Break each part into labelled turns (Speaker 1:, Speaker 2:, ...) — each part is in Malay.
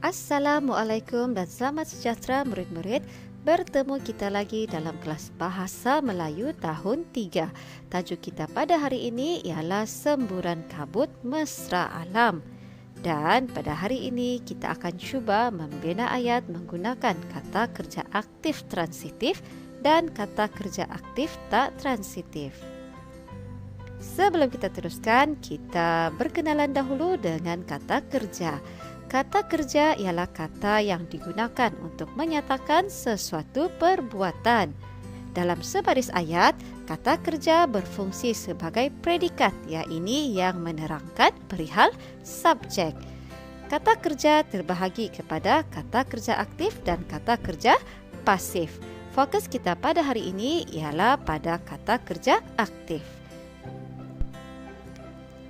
Speaker 1: Assalamualaikum dan selamat sejahtera murid-murid. Bertemu kita lagi dalam kelas Bahasa Melayu tahun 3. Tajuk kita pada hari ini ialah Semburan Kabut Mesra Alam. Dan pada hari ini kita akan cuba membina ayat menggunakan kata kerja aktif transitif dan kata kerja aktif tak transitif. Sebelum kita teruskan, kita berkenalan dahulu dengan kata kerja. Kata kerja ialah kata yang digunakan untuk menyatakan sesuatu perbuatan. Dalam sebaris ayat, kata kerja berfungsi sebagai predikat, iaitu yang menerangkan perihal subjek. Kata kerja terbahagi kepada kata kerja aktif dan kata kerja pasif. Fokus kita pada hari ini ialah pada kata kerja aktif.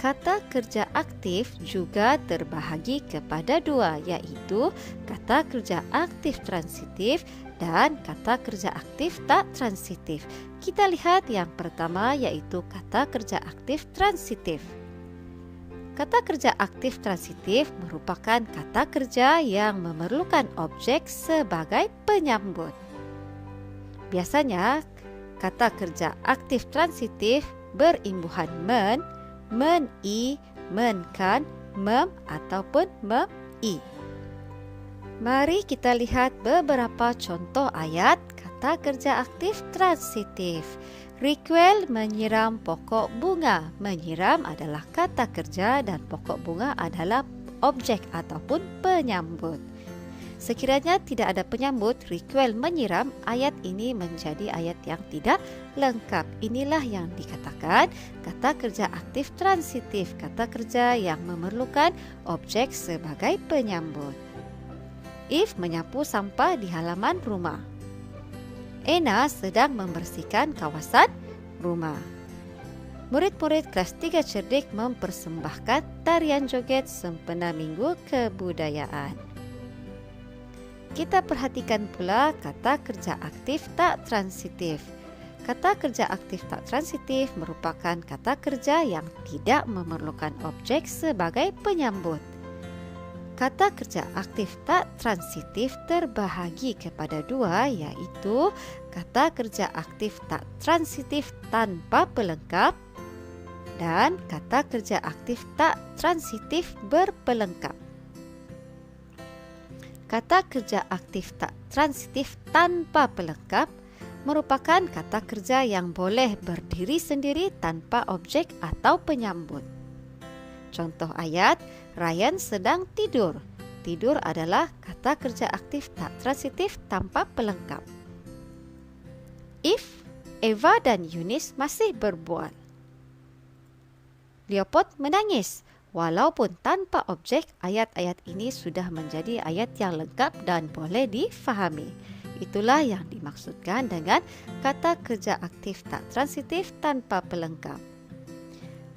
Speaker 1: Kata kerja aktif juga terbahagi kepada dua, iaitu kata kerja aktif transitif dan kata kerja aktif tak transitif. Kita lihat yang pertama, iaitu kata kerja aktif transitif. Kata kerja aktif transitif merupakan kata kerja yang memerlukan objek sebagai penyambut. Biasanya, kata kerja aktif transitif berimbuhan men, men-i, men-kan, mem ataupun mem-i. Mari kita lihat beberapa contoh ayat kata kerja aktif transitif. Riquel menyiram pokok bunga. Menyiram adalah kata kerja dan pokok bunga adalah objek ataupun penyambut. Sekiranya tidak ada penyambut, Riquel menyiram, ayat ini menjadi ayat yang tidak lengkap. Inilah yang dikatakan kata kerja aktif transitif, kata kerja yang memerlukan objek sebagai penyambut. If menyapu sampah di halaman rumah. Ena sedang membersihkan kawasan rumah. Murid-murid kelas 3 cerdik mempersembahkan tarian joget sempena Minggu Kebudayaan. Kita perhatikan pula kata kerja aktif tak transitif. Kata kerja aktif tak transitif merupakan kata kerja yang tidak memerlukan objek sebagai penyambut. Kata kerja aktif tak transitif terbahagi kepada dua, iaitu kata kerja aktif tak transitif tanpa pelengkap dan kata kerja aktif tak transitif berpelengkap. Kata kerja aktif tak transitif tanpa pelengkap merupakan kata kerja yang boleh berdiri sendiri tanpa objek atau penyambut. Contoh ayat, Ryan sedang tidur. Tidur adalah kata kerja aktif tak transitif tanpa pelengkap. If, Eva dan Yunis masih berbual. Leopold menangis. Walaupun tanpa objek, ayat-ayat ini sudah menjadi ayat yang lengkap dan boleh difahami. Itulah yang dimaksudkan dengan kata kerja aktif tak transitif tanpa pelengkap.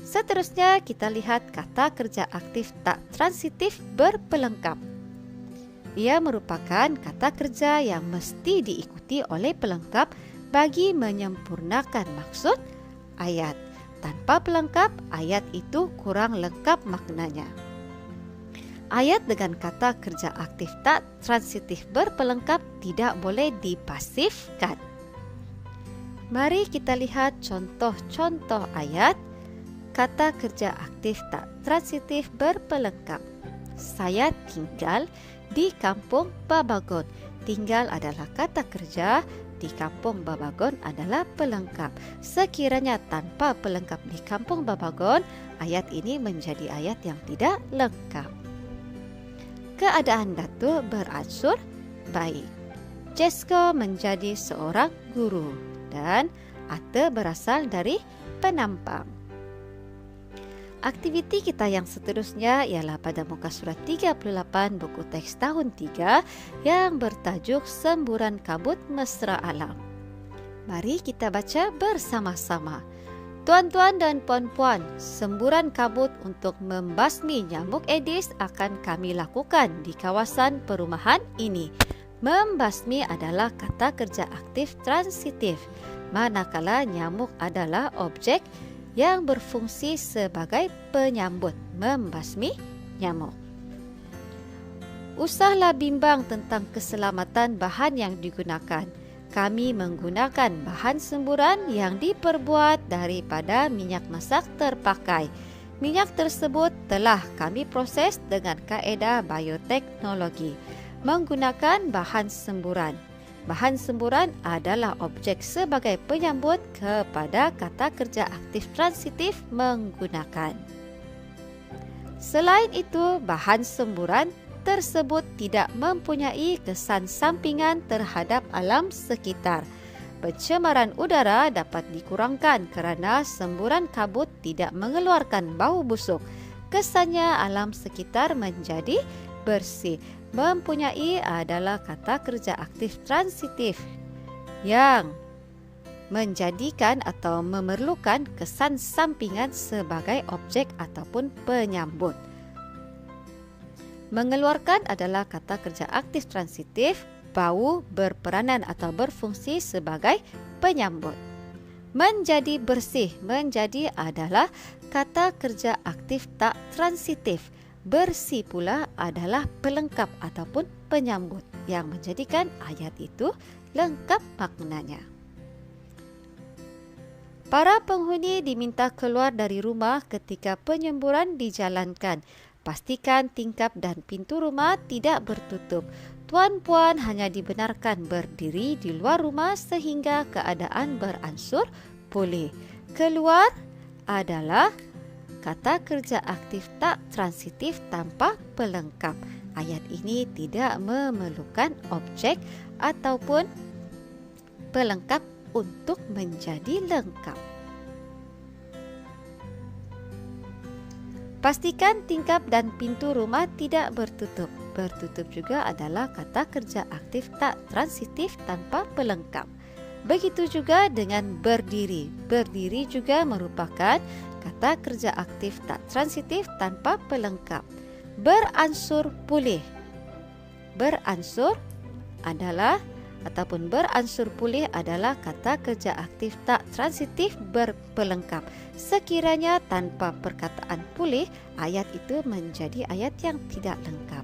Speaker 1: Seterusnya kita lihat kata kerja aktif tak transitif berpelengkap. Ia merupakan kata kerja yang mesti diikuti oleh pelengkap bagi menyempurnakan maksud ayat. Tanpa pelengkap, ayat itu kurang lengkap maknanya. Ayat dengan kata kerja aktif tak transitif berpelengkap tidak boleh dipasifkan. Mari kita lihat contoh-contoh ayat kata kerja aktif tak transitif berpelengkap. Saya tinggal di kampung Babagon. Tinggal adalah kata kerja, di kampung Babagon adalah pelengkap. Sekiranya tanpa pelengkap di kampung Babagon, ayat ini menjadi ayat yang tidak lengkap. Keadaan Datuk beransur baik. Jesko menjadi seorang guru dan Ate berasal dari penampang. Aktiviti kita yang seterusnya ialah pada muka surat 38 buku teks tahun 3 yang bertajuk Semburan Kabut Mesra Alam. Mari kita baca bersama-sama. Tuan-tuan dan puan-puan, semburan kabut untuk membasmi nyamuk Aedes akan kami lakukan di kawasan perumahan ini. Membasmi adalah kata kerja aktif transitif, manakala nyamuk adalah objek yang berfungsi sebagai penyambut, membasmi nyamuk. Usahlah bimbang tentang keselamatan bahan yang digunakan. Kami menggunakan bahan semburan yang diperbuat daripada minyak masak terpakai. Minyak tersebut telah kami proses dengan kaedah bioteknologi menggunakan bahan semburan. Bahan semburan adalah objek sebagai penyambut kepada kata kerja aktif transitif menggunakan. Selain itu, bahan semburan tersebut tidak mempunyai kesan sampingan terhadap alam sekitar. Pencemaran udara dapat dikurangkan kerana semburan kabut tidak mengeluarkan bau busuk. Kesannya alam sekitar menjadi bersih. Mempunyai adalah kata kerja aktif transitif yang menjadikan atau memerlukan kesan sampingan sebagai objek ataupun penyambut. Mengeluarkan adalah kata kerja aktif transitif. Bau berperanan atau berfungsi sebagai penyambut. Menjadi bersih, menjadi adalah kata kerja aktif tak transitif. Bersih pula adalah pelengkap ataupun penyambut yang menjadikan ayat itu lengkap maknanya. Para penghuni diminta keluar dari rumah ketika penyemburan dijalankan. Pastikan tingkap dan pintu rumah tidak bertutup. Tuan-puan hanya dibenarkan berdiri di luar rumah sehingga keadaan beransur pulih. Keluar adalah kata kerja aktif tak transitif tanpa pelengkap. Ayat ini tidak memerlukan objek ataupun pelengkap untuk menjadi lengkap. Pastikan tingkap dan pintu rumah tidak bertutup. Bertutup juga adalah kata kerja aktif tak transitif tanpa pelengkap. Begitu juga dengan berdiri. Berdiri juga merupakan kata kerja aktif tak transitif tanpa pelengkap. Beransur pulih. Beransur adalah ataupun beransur pulih adalah kata kerja aktif tak transitif berpelengkap. Sekiranya tanpa perkataan pulih, ayat itu menjadi ayat yang tidak lengkap.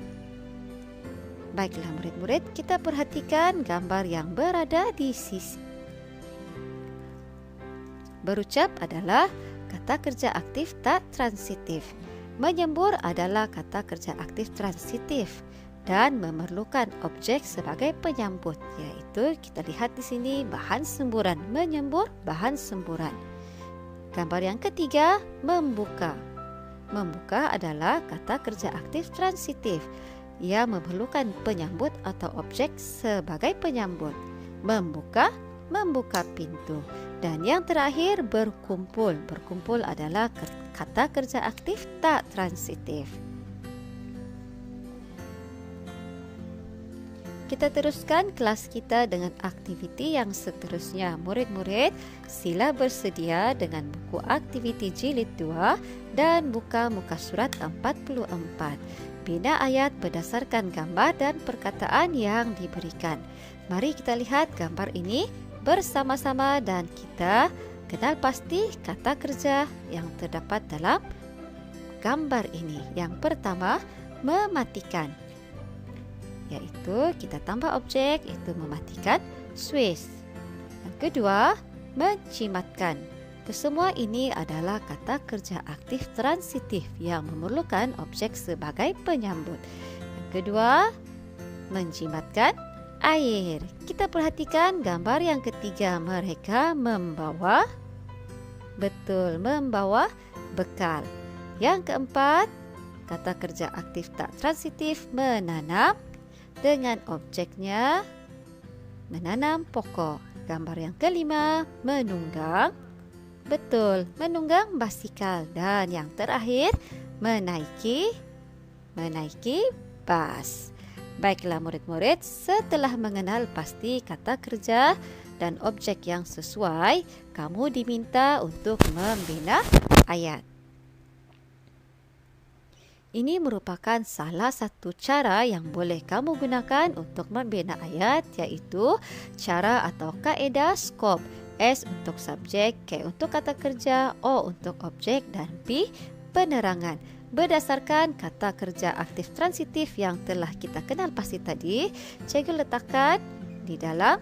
Speaker 1: Baiklah murid-murid, kita perhatikan gambar yang berada di sisi. Berucap adalah kata kerja aktif tak transitif. Menyembur adalah kata kerja aktif transitif dan memerlukan objek sebagai penyambut, yaitu kita lihat di sini bahan semburan. Menyembur bahan semburan. Gambar yang ketiga, membuka. Membuka adalah kata kerja aktif transitif. Ia memerlukan penyambut atau objek sebagai penyambut. Membuka, membuka pintu. Dan yang terakhir, berkumpul. Berkumpul adalah kata kerja aktif tak transitif. Kita teruskan kelas kita dengan aktiviti yang seterusnya. Murid-murid, sila bersedia dengan buku aktiviti jilid 2 dan buka muka surat 44. Bina ayat berdasarkan gambar dan perkataan yang diberikan. Mari kita lihat gambar ini bersama-sama dan kita kenal pasti kata kerja yang terdapat dalam gambar ini. Yang pertama, mematikan. Yaitu kita tambah objek, itu mematikan Swiss. Yang kedua, mencimatkan. Kesemua ini adalah kata kerja aktif transitif yang memerlukan objek sebagai penyambut. Yang kedua, mencimatkan air. Kita perhatikan gambar yang ketiga, mereka membawa, betul, membawa bekal. Yang keempat, kata kerja aktif tak transitif, menanam. Dengan objeknya menanam pokok. Gambar yang kelima, menunggang. Betul, menunggang basikal. Dan yang terakhir, menaiki bas. Baiklah murid-murid, setelah mengenal pasti kata kerja dan objek yang sesuai, kamu diminta untuk membina ayat. Ini merupakan salah satu cara yang boleh kamu gunakan untuk membina ayat, yaitu cara atau kaedah skop. S untuk subjek, K untuk kata kerja, O untuk objek, dan P penerangan. Berdasarkan kata kerja aktif transitif yang telah kita kenal pasti tadi, cikgu letakkan di dalam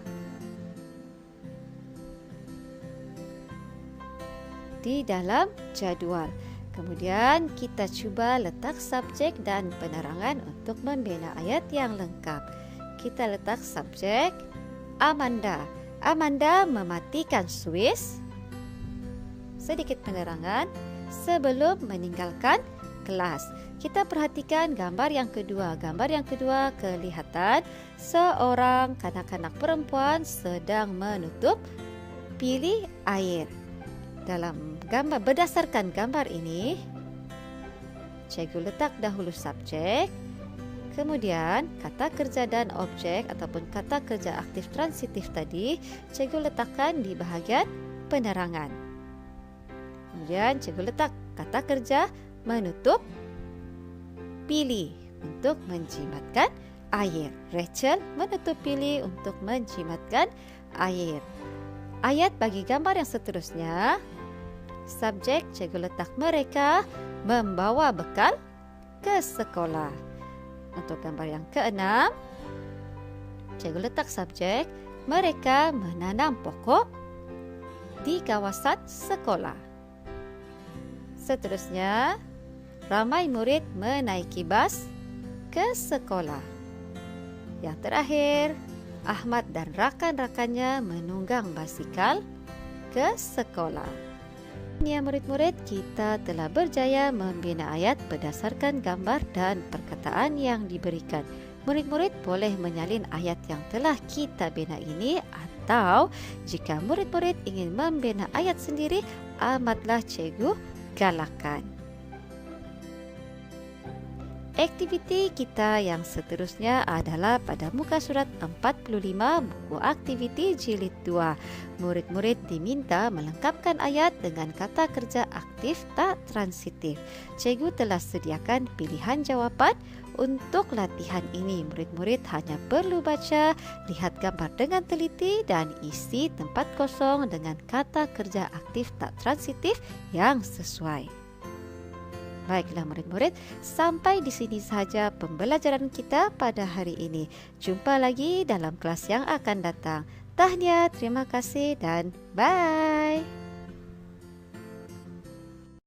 Speaker 1: jadual. Kemudian kita cuba letak subjek dan penerangan untuk membina ayat yang lengkap. Kita letak subjek Amanda. Amanda mematikan Swiss. Sedikit penerangan sebelum meninggalkan kelas. Kita perhatikan gambar yang kedua. Gambar yang kedua kelihatan seorang kanak-kanak perempuan sedang menutup pilih air. Dalam gambar, berdasarkan gambar ini, cikgu letak dahulu subjek, kemudian kata kerja dan objek ataupun kata kerja aktif transitif tadi, cikgu letakkan di bahagian penerangan. Kemudian cikgu letak kata kerja menutup pilih untuk menjimatkan air. Rachel menutup pilih untuk menjimatkan air. Ayat bagi gambar yang seterusnya, subjek cikgu letak mereka membawa bekal ke sekolah. Untuk gambar yang keenam, cikgu letak subjek mereka menanam pokok di kawasan sekolah. Seterusnya, ramai murid menaiki bas ke sekolah. Yang terakhir, Ahmad dan rakan-rakannya menunggang basikal ke sekolah. Ya murid-murid, kita telah berjaya membina ayat berdasarkan gambar dan perkataan yang diberikan. Murid-murid boleh menyalin ayat yang telah kita bina ini, atau jika murid-murid ingin membina ayat sendiri, amatlah cikgu galakan. Aktiviti kita yang seterusnya adalah pada muka surat 45 buku aktiviti jilid 2. Murid-murid diminta melengkapkan ayat dengan kata kerja aktif tak transitif. Cikgu telah sediakan pilihan jawapan untuk latihan ini. Murid-murid hanya perlu baca, lihat gambar dengan teliti dan isi tempat kosong dengan kata kerja aktif tak transitif yang sesuai. Baiklah murid-murid, sampai di sini sahaja pembelajaran kita pada hari ini. Jumpa lagi dalam kelas yang akan datang. Tahniah, terima kasih dan bye.